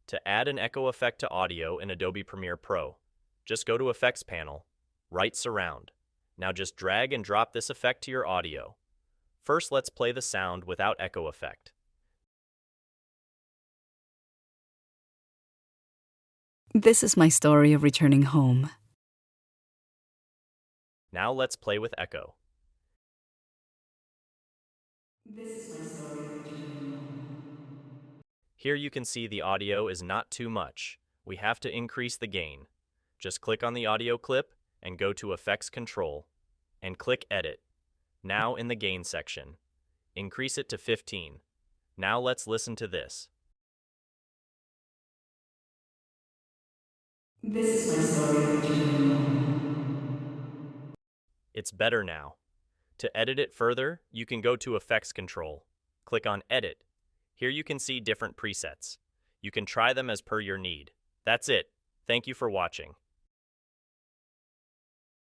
To add an echo effect to audio in Adobe Premiere Pro, just go to Effects panel, right Surround. Now just drag and drop this effect to your audio. First, let's play the sound without echo effect. This is my story of returning home. Now let's play with echo. This is my story of returning home. Here you can see the audio is not too much. We have to increase the gain. Just click on the audio clip and go to Effects Control and click Edit. Now in the gain section, increase it to 15. Now let's listen to this. This is my story of returning home. It's better now. To edit it further, you can go to Effects Control. Click on Edit. Here you can see different presets. You can try them as per your need. That's it. Thank you for watching.